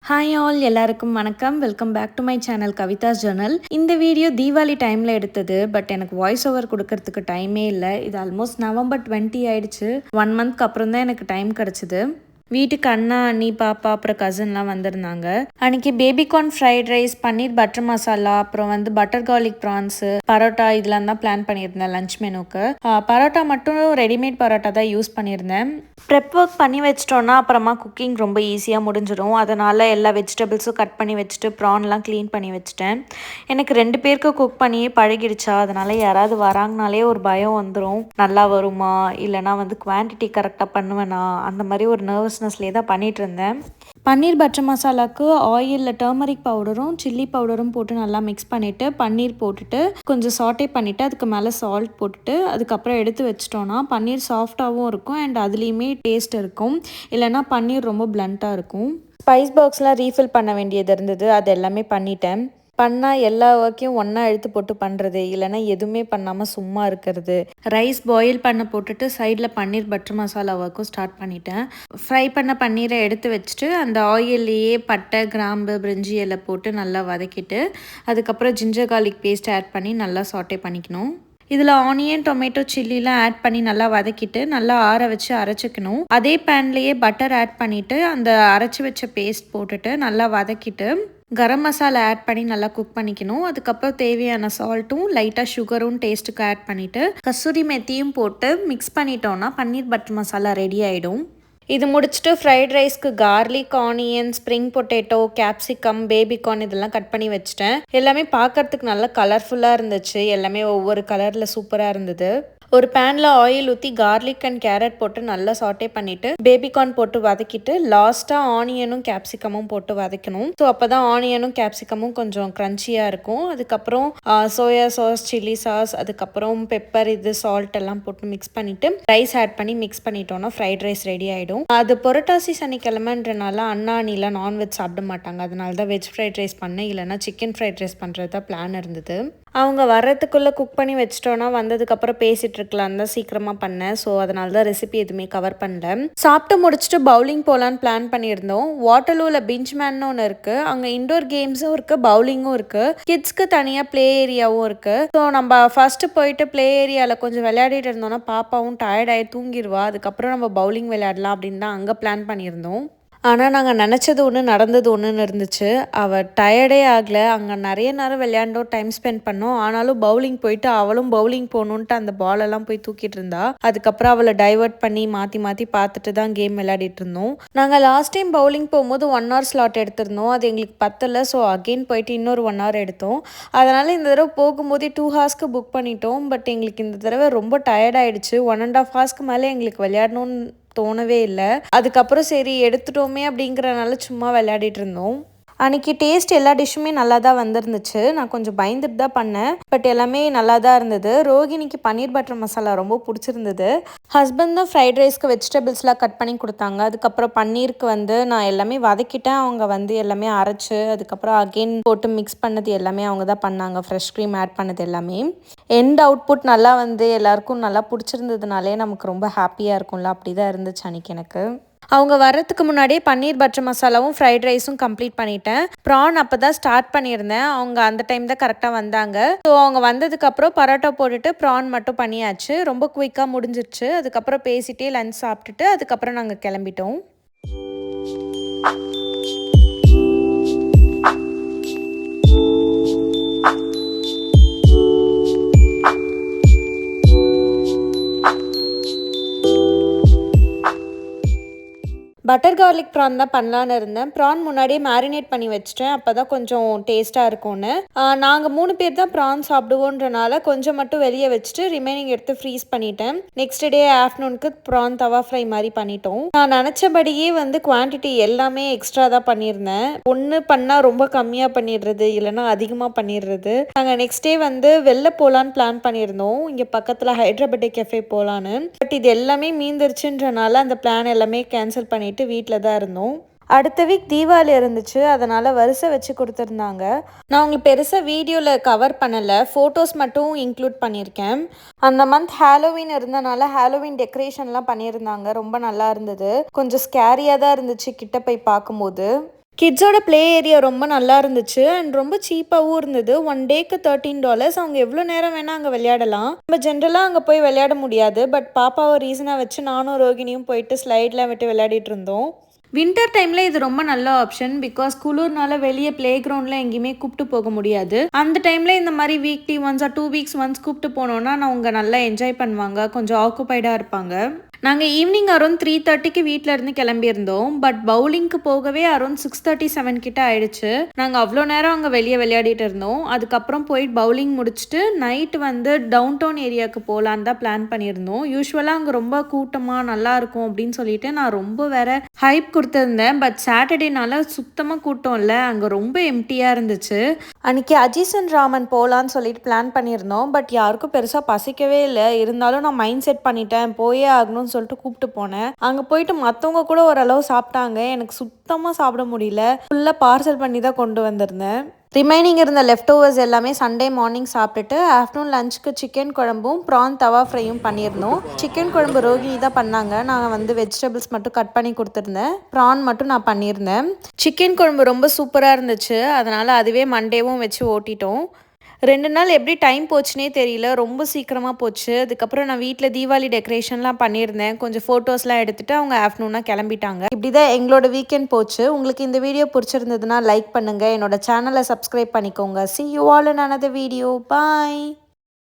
Hi all, எல்லாருக்கும் வணக்கம். Welcome back to my channel Kavitha's journal. இந்த வீடியோ தீபாவளி டைமில் எடுத்தது. பட் எனக்கு வாய்ஸ் ஓவர் கொடுக்கறதுக்கு டைமே இல்லை. இது ஆல்மோஸ்ட் நவம்பர் 20 ஆயிடுச்சு. 1 மந்த்க்கு அப்புறம் தான் எனக்கு டைம் கிடச்சிது. வீட்டுக்கு அண்ணா, அண்ணி, பாப்பா, அப்புறம் கசின்லாம் வந்திருந்தாங்க. அன்றைக்கி பேபிகார்ன் ஃப்ரைட் ரைஸ், பன்னீர் பட்டர் மசாலா, அப்புறம் பட்டர் கார்லிக் ப்ரான்ஸு, பரோட்டா இதெல்லாம் தான் பிளான் பண்ணியிருந்தேன் லஞ்ச் மெனுக்கு. பரோட்டா மட்டும் ரெடிமேட் பரோட்டா தான் யூஸ் பண்ணியிருந்தேன். ப்ரெப் ஒர்க் பண்ணி வச்சிட்டோன்னா அப்புறமா குக்கிங் ரொம்ப ஈஸியாக முடிஞ்சிடும். அதனால் எல்லா வெஜிடபிள்ஸும் கட் பண்ணி வச்சுட்டு ப்ரான்லாம் க்ளீன் பண்ணி வச்சுட்டேன். எனக்கு 2 பேருக்கு குக் பண்ணியே பழகிடுச்சா, அதனால் யாராவது வராங்கனாலே ஒரு பயம் வந்துடும். நல்லா வருமா, இல்லைனா குவான்டிட்டி கரெக்டாக பண்ணுவேனா, அந்த மாதிரி ஒரு நர்வஸ்னஸ்லேயே தான் பண்ணிகிட்டு இருந்தேன். பன்னீர் பட்டர் மசாலாவுக்கு ஆயிலில் டர்மரிக் பவுடரும் சில்லி பவுடரும் போட்டு நல்லா மிக்ஸ் பண்ணிவிட்டு பன்னீர் போட்டுட்டு கொஞ்சம் சாட்டே பண்ணிவிட்டு அதுக்கு மேலே சால்ட் போட்டுட்டு அதுக்கப்புறம் எடுத்து வச்சிட்டோன்னா பன்னீர் சாஃப்டாகவும் இருக்கும் அண்ட் அதுலேயுமே டேஸ்ட் இருக்கும். இல்லைனா பன்னீர் ரொம்ப பிளண்ட்டாக இருக்கும். ஸ்பைஸ் பாக்ஸ்லாம் ரீஃபில் பண்ண வேண்டியது இருந்தது. அது எல்லாமே பண்ணிட்டேன். பண்ணால் எல்லா ஒர்க்கையும் ஒன்றா எடுத்து போட்டு பண்ணுறது, இல்லைனா எதுவுமே பண்ணாமல் சும்மா இருக்கிறது. ரைஸ் பாயில் பண்ண போட்டுட்டு சைடில் பன்னீர் பட்டர் மசாலா ஒர்க்கும் ஸ்டார்ட் பண்ணிட்டேன். ஃப்ரை பண்ண பன்னீரை எடுத்து வச்சுட்டு அந்த ஆயில்லையே பட்டை, கிராம்பு, பிரிஞ்சி இலை போட்டு நல்லா வதக்கிட்டு அதுக்கப்புறம் ஜிஞ்சர் கார்லிக் பேஸ்ட் ஆட் பண்ணி நல்லா சாட்டே பண்ணிக்கணும். இதில் ஆனியன், டொமேட்டோ, சில்லிலாம் ஆட் பண்ணி நல்லா வதக்கிட்டு நல்லா ஆற வச்சு அரைச்சிக்கணும். அதே பேன்லேயே பட்டர் ஆட் பண்ணிவிட்டு அந்த அரைச்சி வச்ச பேஸ்ட் போட்டுட்டு நல்லா வதக்கிட்டு கரம் மசாலா ஆட் பண்ணி நல்லா குக் பண்ணிக்கணும். அதுக்கப்புறம் தேவையான சால்ட்டும் லைட்டாக சுகரும் டேஸ்ட்டுக்கு ஆட் பண்ணிவிட்டு கஸ்தூரி மெத்தியும் போட்டு மிக்ஸ் பண்ணிட்டோன்னா பன்னீர் பட்டர் மசாலா ரெடி ஆகிடும். இது முடிச்சுட்டு ஃப்ரைட் ரைஸ்க்கு garlic, onion, spring potato, capsicum, baby corn இதெல்லாம் கட் பண்ணி வச்சுட்டேன். எல்லாமே பார்க்கறதுக்கு நல்லா கலர்ஃபுல்லாக இருந்துச்சு. எல்லாமே ஒவ்வொரு கலரில் சூப்பராக இருந்தது. ஒரு பேனில் ஆயில் ஊற்றி கார்லிக் அண்ட் கேரட் போட்டு நல்லா சாட்டே பண்ணிவிட்டு பேபிகார்ன் போட்டு வதக்கிட்டு லாஸ்ட்டாக ஆனியனும் கேப்சிகமும் போட்டு வதக்கணும். ஸோ அப்போ தான் ஆனியனும் கேப்சிகமும் கொஞ்சம் க்ரன்ச்சியாக இருக்கும். அதுக்கப்புறம் சோயா சாஸ், சில்லி சாஸ், அதுக்கப்புறம் பெப்பர், சால்ட் எல்லாம் போட்டு மிக்ஸ் பண்ணிவிட்டு ரைஸ் ஆட் பண்ணி மிக்ஸ் பண்ணிட்டோன்னா ஃப்ரைட் ரைஸ் ரெடி ஆகிடும். அது புரட்டாசி சனிக்கிழமைன்றனால அண்ணா, அண்ணிலாம் நான்வெஜ் சாப்பிட மாட்டாங்க. அதனால தான் வெஜ் ஃப்ரைட் ரைஸ் பண்ணேன். இல்லைனா சிக்கன் ஃப்ரைட் ரைஸ் பண்ணுறது தான் பிளான் இருந்தது. அவங்க வர்றதுக்குள்ளே குக் பண்ணி வச்சிட்டோன்னா வந்ததுக்கப்புறம் பேசிகிட்டு இருக்கலாம் தான் சீக்கிரமாக பண்ணேன். ஸோ அதனால தான் ரெசிபி எதுவுமே கவர் பண்ணல. சாப்பிட்டு முடிச்சுட்டு பவுலிங் போகலான்னு பிளான் பண்ணியிருந்தோம். வாட்டர்லூவில் பிஞ்ச்மேன்னு ஒன்று இருக்குது. அங்கே இண்டோர் கேம்ஸும் இருக்குது, பவுலிங்கும் இருக்குது. கிட்ஸ்க்கு தனியாக ப்ளே ஏரியாவும் இருக்குது. ஸோ நம்ம ஃபஸ்ட்டு போயிட்டு ப்ளே ஏரியாவில் கொஞ்சம் விளையாடிட்டு இருந்தோன்னா பாப்பாவும் டயர்டாகி தூங்கிடுவா. அதுக்கப்புறம் நம்ம பவுலிங் விளையாடலாம் அப்படின்னு தான் அங்கே பிளான் பண்ணியிருந்தோம். ஆனால் நாங்கள் நினச்சது ஒன்று, நடந்தது ஒன்றுன்னு இருந்துச்சு. அவள் டயர்டே ஆகலை. அங்கே நிறைய நேரம் விளையாண்டோம், டைம் ஸ்பெண்ட் பண்ணோம். ஆனாலும் பவுலிங் போயிட்டு அவளும் பவுலிங் போகணுன்ட்டு அந்த பாலெல்லாம் போய் தூக்கிட்டு இருந்தா. அதுக்கப்புறம் அவளை டைவர்ட் பண்ணி மாற்றி மாற்றி பார்த்துட்டு தான் கேம் விளையாடிட்டு இருந்தோம். நாங்கள் லாஸ்ட் டைம் பவுலிங் போகும்போது 1 hour ஸ்லாட் எடுத்திருந்தோம். அது எங்களுக்கு பத்தலை. ஸோ அகெயின் போயிட்டு இன்னொரு 1 hour எடுத்தோம். அதனால் இந்த தடவை போகும்போதே 2 hours புக் பண்ணிட்டோம். பட் எங்களுக்கு இந்த தடவை ரொம்ப டயர்ட் ஆகிடுச்சு. 1.5 hours மேலே எங்களுக்கு விளையாடணும்னு தோணவே இல்லை. அதுக்கப்புறம் சரி எடுத்துட்டோமே அப்படிங்கிறனால சும்மா விளையாடிட்டு இருந்தோம். அன்றைக்கி டேஸ்ட் எல்லா டிஷ்ஷுமே நல்லா தான் வந்திருந்துச்சு. நான் கொஞ்சம் பயந்துட்டு தான் பண்ணேன். பட் எல்லாமே நல்லா தான் இருந்தது. ரோகிணிக்கு பன்னீர் பட்டர் மசாலா ரொம்ப பிடிச்சிருந்தது. ஹஸ்பண்ட் தான் ஃப்ரைட் ரைஸ்க்கு வெஜிடபிள்ஸ்லாம் கட் பண்ணி கொடுத்தாங்க. அதுக்கப்புறம் பன்னீருக்கு நான் எல்லாமே வதக்கிட்டேன். அவங்க எல்லாமே அரைச்சி அதுக்கப்புறம் அகெயின் போட்டு மிக்ஸ் பண்ணது எல்லாமே அவங்க தான் பண்ணாங்க. ஃப்ரெஷ் க்ரீம் ஆட் பண்ணது எல்லாமே. எண்ட் அவுட்புட் நல்லா எல்லாருக்கும் நல்லா பிடிச்சிருந்ததுனாலே நமக்கு ரொம்ப ஹாப்பியாக இருக்கும்ல. அப்படி தான் இருந்துச்சு அன்றைக்கி எனக்கு. அவங்க வர்றதுக்கு முன்னாடியே பன்னீர் பட்டர் மசாலாவும் ஃப்ரைட் ரைஸும் கம்ப்ளீட் பண்ணிட்டேன். ப்ரான் அப்போ தான் ஸ்டார்ட் பண்ணியிருந்தேன். அவங்க அந்த டைம் தான் கரெக்டாக வந்தாங்க. ஸோ அவங்க வந்ததுக்கப்புறம் பரோட்டா போட்டுட்டு ப்ரான் மட்டும் பண்ணியாச்சு. ரொம்ப குயிக்காக முடிஞ்சிருச்சு. அதுக்கப்புறம் பேசிகிட்டே லஞ்ச் சாப்பிட்டுட்டு அதுக்கப்புறம் நாங்கள் கிளம்பிட்டோம். பட்டர் கார்லிக் ப்ரான் தான் பண்ணலான்னு இருந்தேன். ப்ரான் முன்னாடியே மேரினேட் பண்ணி வச்சிட்டேன். அப்போ தான் கொஞ்சம் டேஸ்ட்டாக இருக்கும்னு. நாங்கள் 3 பேர் தான் ப்ரான் சாப்பிடுவோன்றனால கொஞ்சம் மட்டும் வெளியே வச்சுட்டு ரிமைனிங் எடுத்து ஃப்ரீஸ் பண்ணிட்டேன். நெக்ஸ்ட் டே ஆஃப்டர்நூனுக்கு ப்ரான் தவா ஃப்ரை மாதிரி பண்ணிட்டோம். நான் நினச்சபடியே குவான்டிட்டி எல்லாமே எக்ஸ்ட்ரா தான் பண்ணியிருந்தேன். ஒன்று பண்ணால் ரொம்ப கம்மியாக பண்ணிடுறது, இல்லைனா அதிகமாக பண்ணிடுறது. நாங்கள் நெக்ஸ்ட் டே வெளில போகலான்னு பிளான் பண்ணியிருந்தோம். இங்கே பக்கத்தில் ஹைதராபாத் கெஃபே போகலான்னு. பட் இது எல்லாமே மீந்துருச்சுன்றனால அந்த பிளான் எல்லாமே கேன்சல் பண்ணிட்டு வீட்டில் தான் இருந்தோம். அடுத்த வீக் தீபாவளி இருந்துச்சு. அதனால் வரிசை வச்சு கொடுத்துருந்தாங்க. நான் உங்களுக்கு பெருசாக வீடியோவில் கவர் பண்ணலை, ஃபோட்டோஸ் மட்டும் இன்க்ளூட் பண்ணியிருக்கேன். அந்த மந்த் ஹாலோவின் இருந்தனால ஹாலோவின் டெக்கரேஷன்லாம் பண்ணியிருந்தாங்க. ரொம்ப நல்லா இருந்தது. கொஞ்சம் ஸ்கேரியாக தான் இருந்துச்சு கிட்ட போய் பார்க்கும்போது. கிட்ஸோட ப்ளே ஏரியா ரொம்ப நல்லா இருந்துச்சு அண்ட் ரொம்ப சீப்பாகவும் இருந்தது. ஒன் டேக்கு $13. அவங்க எவ்வளோ நேரம் வேணால் அங்கே விளையாடலாம். நம்ம ஜென்ரலாக அங்கே போய் விளையாட முடியாது. பட் பாப்பாவை ரீசனாக வச்சு நானும் ரோகிணியும் போயிட்டு ஸ்லைட்லாம் விட்டு விளையாடிட்டு இருந்தோம். வின்டர் டைமில் இது ரொம்ப நல்ல ஆப்ஷன். பிகாஸ் குளிர்னால வெளியே ப்ளே கிரவுண்டில் எங்கேயுமே கூப்பிட்டு போக முடியாது. அந்த டைமில் இந்த மாதிரி weekly once or 2 weeks once கூப்பிட்டு போனோன்னா அவங்க நல்லா என்ஜாய் பண்ணுவாங்க, கொஞ்சம் ஆக்குப்பைடாக இருப்பாங்க. நாங்கள் ஈவினிங் அரௌண்ட் 3:30க்கு வீட்டில் இருந்து கிளம்பியிருந்தோம். பட் பவுலிங்க்கு போகவே அரௌண்ட் 6:37 கிட்ட ஆயிடுச்சு. நாங்கள் அவ்வளோ நேரம் அங்கே வெளியே விளையாடிட்டு இருந்தோம். அதுக்கப்புறம் போயிட்டு பவுலிங் முடிச்சுட்டு நைட்டு வந்து டவுன் டவுன் ஏரியாவுக்கு போகலான்னு தான் பிளான் பண்ணியிருந்தோம். யூஸ்வலாக அங்கே ரொம்ப கூட்டமாக நல்லா இருக்கும் அப்படின்னு சொல்லிட்டு நான் ரொம்ப வேற ஹைப் கொடுத்துருந்தேன். பட் சாட்டர்டேனால சுத்தமாக கூட்டம் இல்லை, அங்கே ரொம்ப எம்டியாக இருந்துச்சு. அன்றைக்கி அஜீசன் ராமன் போகலான்னு சொல்லிட்டு பிளான் பண்ணியிருந்தோம். பட் யாருக்கும் பெருசாக பசிக்கவே இல்லை. இருந்தாலும் நான் மைண்ட் செட் பண்ணிட்டேன், போயே ஆகணும்னு சொல்லிட்டு கூப்பிட்டு போனேன். அங்கே போயிட்டு மற்றவங்க கூட ஓரளவு சாப்பிட்டாங்க. எனக்கு சுத்தமாக சாப்பிட முடியல. ஃபுல்லாக பார்சல் பண்ணி தான் கொண்டு வந்திருந்தேன். ரிமைனிங் இருந்த லெஃப்ட் ஓவர்ஸ் எல்லாமே சண்டே மார்னிங் சாப்பிட்டுட்டு ஆஃப்டர்நூன் லஞ்சுக்கு சிக்கன் குழம்பும் ப்ரான் தவா ஃப்ரையும் பண்ணியிருந்தோம். சிக்கன் குழம்பு ரோகிணி தான் பண்ணாங்க. நான் வந்து வெஜிடபிள்ஸ் மட்டும் கட் பண்ணி கொடுத்துருந்தேன். ப்ரான் மட்டும் நான் பண்ணியிருந்தேன். சிக்கன் குழம்பு ரொம்ப சூப்பராக இருந்துச்சு. அதனால் அதுவே மண்டேவும் வச்சு ஓட்டிட்டோம். 2 நாள் எப்படி டைம் போச்சுனே தெரியல, ரொம்ப சீக்கிரமாக போச்சு. அதுக்கப்புறம் நான் வீட்டில் தீபாவளி டெக்கரேஷன்லாம் பண்ணியிருந்தேன். கொஞ்சம் ஃபோட்டோஸ்லாம் எடுத்துகிட்டு அவங்க ஆஃப்டர்நூனாக கிளம்பிட்டாங்க. இப்படி தான் எங்களோட வீக்கெண்ட் போச்சு. உங்களுக்கு இந்த வீடியோ பிடிச்சிருந்ததுன்னா லைக் பண்ணுங்கள், என்னோட சேனலை சப்ஸ்கிரைப் பண்ணிக்கோங்க. See you all in another video. Bye.